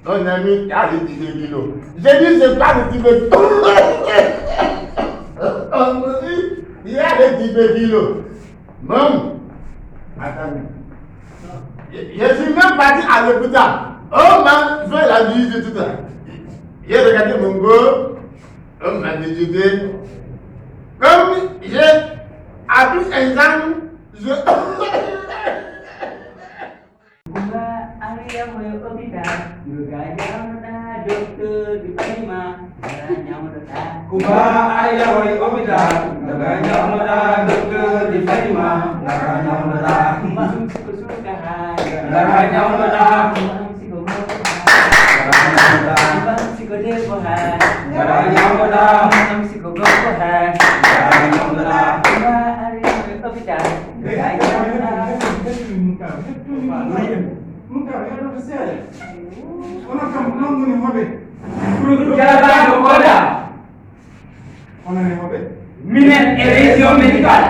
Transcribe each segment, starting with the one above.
On a mis 10 kilos. J'ai dit, c'est pas le type de on me dit, il y a des 10 kilos. Même, attendez. Je suis même parti à l'hôpital. On m'a fait la visite tout à l'heure. J'ai regardé mon go, on m'a visité. Comme j'ai appris un examen, je. Minute évasion médicale.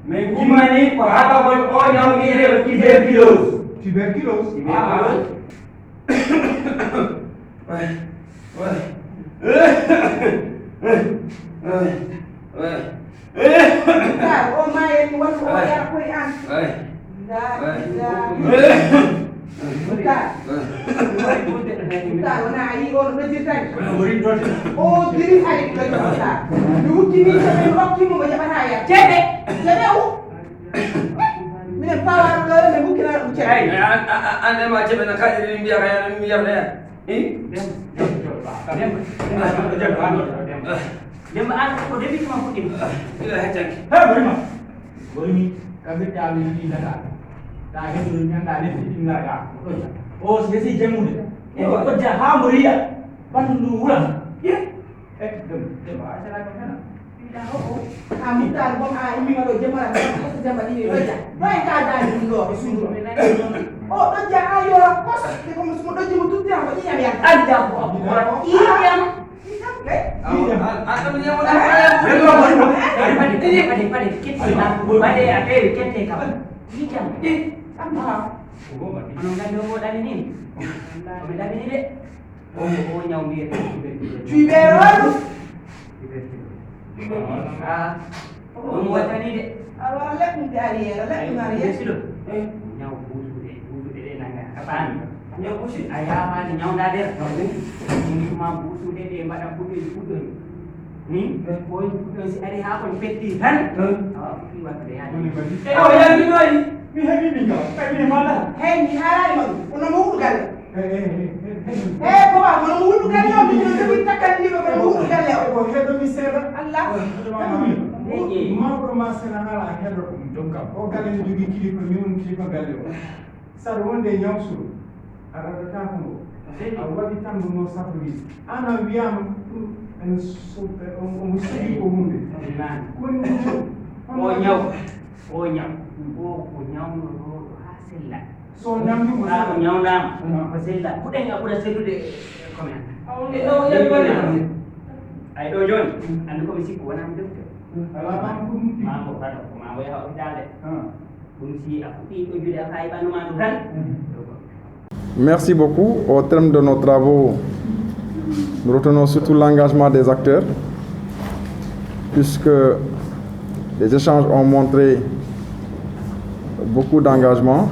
Mais gimana ko aka boy o ñaw ngi rew tuberculose. Tuberculose? Merci beaucoup. Au terme de nos travaux, nous retenons surtout l'engagement des acteurs, puisque les échanges ont montré beaucoup d'engagement.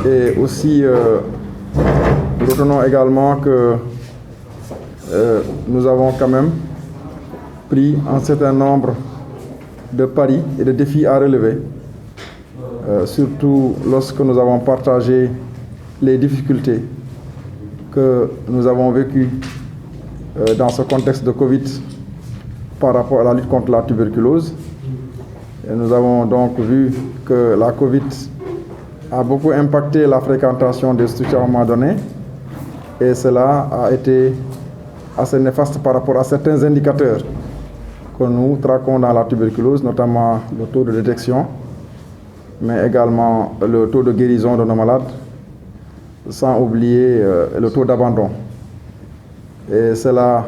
Et aussi, nous retenons également que nous avons quand même pris un certain nombre de paris et de défis à relever, surtout lorsque nous avons partagé les difficultés que nous avons vécues dans ce contexte de Covid par rapport à la lutte contre la tuberculose. Et nous avons donc vu que la Covid a beaucoup impacté la fréquentation des structures à un moment donné, et cela a été assez néfaste par rapport à certains indicateurs que nous traquons dans la tuberculose, notamment le taux de détection, mais également le taux de guérison de nos malades, sans oublier le taux d'abandon. Et cela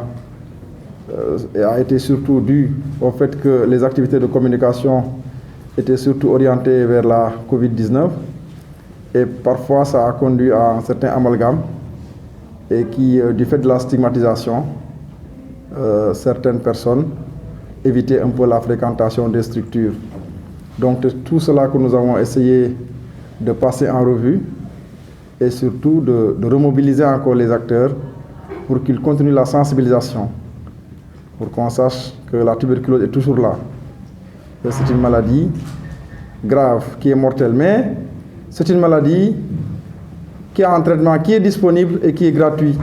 a été surtout dû au fait que les activités de communication étaient surtout orientées vers la Covid-19, Et parfois, ça a conduit à un certain amalgame et qui, du fait de la stigmatisation, certaines personnes évitaient un peu la fréquentation des structures. Donc, tout cela que nous avons essayé de passer en revue et surtout de remobiliser encore les acteurs pour qu'ils continuent la sensibilisation, pour qu'on sache que la tuberculose est toujours là. C'est une maladie grave qui est mortelle, mais c'est une maladie qui a un traitement qui est disponible et qui est gratuit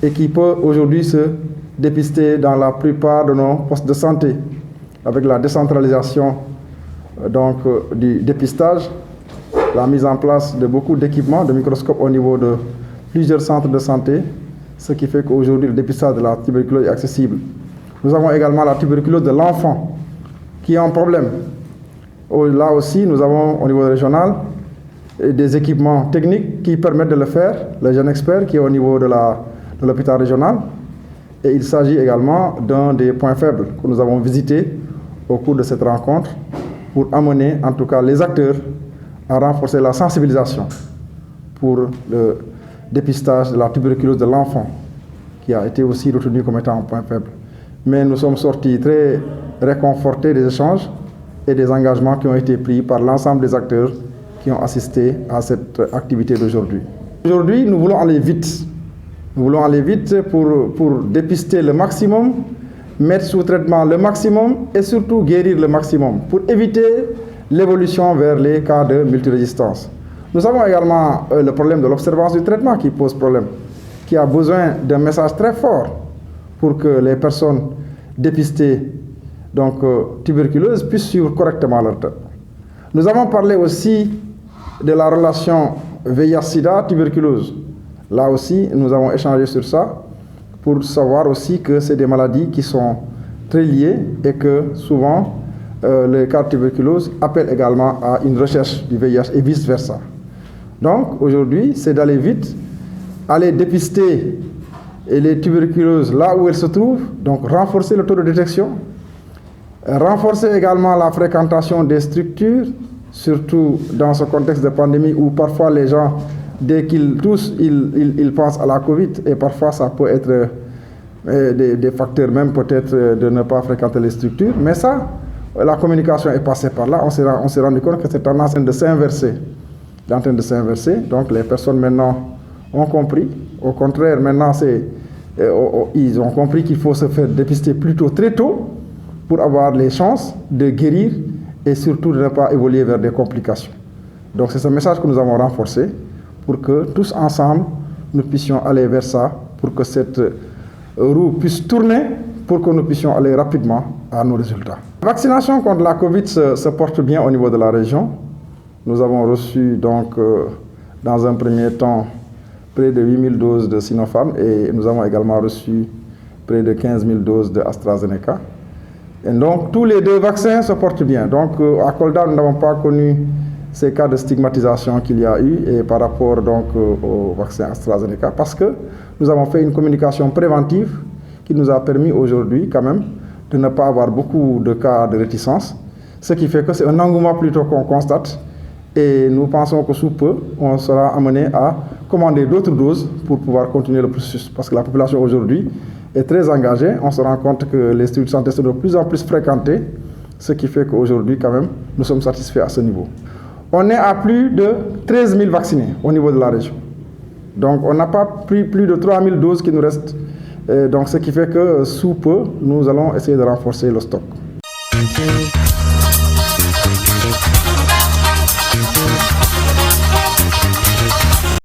et qui peut aujourd'hui se dépister dans la plupart de nos postes de santé avec la décentralisation du dépistage, la mise en place de beaucoup d'équipements, de microscopes au niveau de plusieurs centres de santé, ce qui fait qu'aujourd'hui le dépistage de la tuberculose est accessible. Nous avons également la tuberculose de l'enfant qui est un problème. Là aussi, nous avons au niveau régional des équipements techniques qui permettent de le faire, le jeune expert qui est au niveau de l'hôpital régional. Et il s'agit également d'un des points faibles que nous avons visités au cours de cette rencontre pour amener en tout cas les acteurs à renforcer la sensibilisation pour le dépistage de la tuberculose de l'enfant qui a été aussi retenu comme étant un point faible. Mais nous sommes sortis très réconfortés des échanges et des engagements qui ont été pris par l'ensemble des acteurs qui ont assisté à cette activité d'aujourd'hui. Aujourd'hui, nous voulons aller vite. Nous voulons aller vite pour dépister le maximum, mettre sous traitement le maximum et surtout guérir le maximum pour éviter l'évolution vers les cas de multirésistance. Nous avons également le problème de l'observance du traitement qui pose problème, qui a besoin d'un message très fort pour que les personnes dépistées tuberculeuses puissent suivre correctement leur traitement. Nous avons parlé aussi de la relation VIH-Sida-tuberculose. Là aussi, nous avons échangé sur ça pour savoir aussi que c'est des maladies qui sont très liées et que souvent, le cas de tuberculose appelle également à une recherche du VIH et vice-versa. Donc, aujourd'hui, c'est d'aller vite, aller dépister les tuberculoses là où elles se trouvent, donc renforcer le taux de détection, renforcer également la fréquentation des structures, surtout dans ce contexte de pandémie où parfois les gens, dès qu'ils toussent, ils pensent à la Covid et parfois ça peut être des facteurs même peut-être de ne pas fréquenter les structures. Mais ça, la communication est passée par là. On s'est rendu compte que c'est en train de s'inverser. Donc les personnes maintenant ont compris. Au contraire, maintenant, ils ont compris qu'il faut se faire dépister plutôt très tôt pour avoir les chances de guérir et surtout de ne pas évoluer vers des complications. Donc c'est ce message que nous avons renforcé pour que tous ensemble, nous puissions aller vers ça, pour que cette roue puisse tourner, pour que nous puissions aller rapidement à nos résultats. La vaccination contre la Covid se porte bien au niveau de la région. Nous avons reçu donc dans un premier temps près de 8 000 doses de Sinopharm et nous avons également reçu près de 15 000 doses de AstraZeneca. Et donc tous les deux vaccins se portent bien. Donc à Kolda, nous n'avons pas connu ces cas de stigmatisation qu'il y a eu et par rapport donc au vaccin AstraZeneca parce que nous avons fait une communication préventive qui nous a permis aujourd'hui quand même de ne pas avoir beaucoup de cas de réticence, ce qui fait que c'est un engouement plutôt qu'on constate et nous pensons que sous peu on sera amené à commander d'autres doses pour pouvoir continuer le processus parce que la population aujourd'hui est très engagée. On se rend compte que les structures de santé sont de plus en plus fréquentées, ce qui fait qu'aujourd'hui quand même nous sommes satisfaits à ce niveau. On est à plus de 13 000 vaccinés au niveau de la région. Donc on n'a pas pris plus de 3 000 doses qui nous restent. Donc ce qui fait que sous peu, nous allons essayer de renforcer le stock.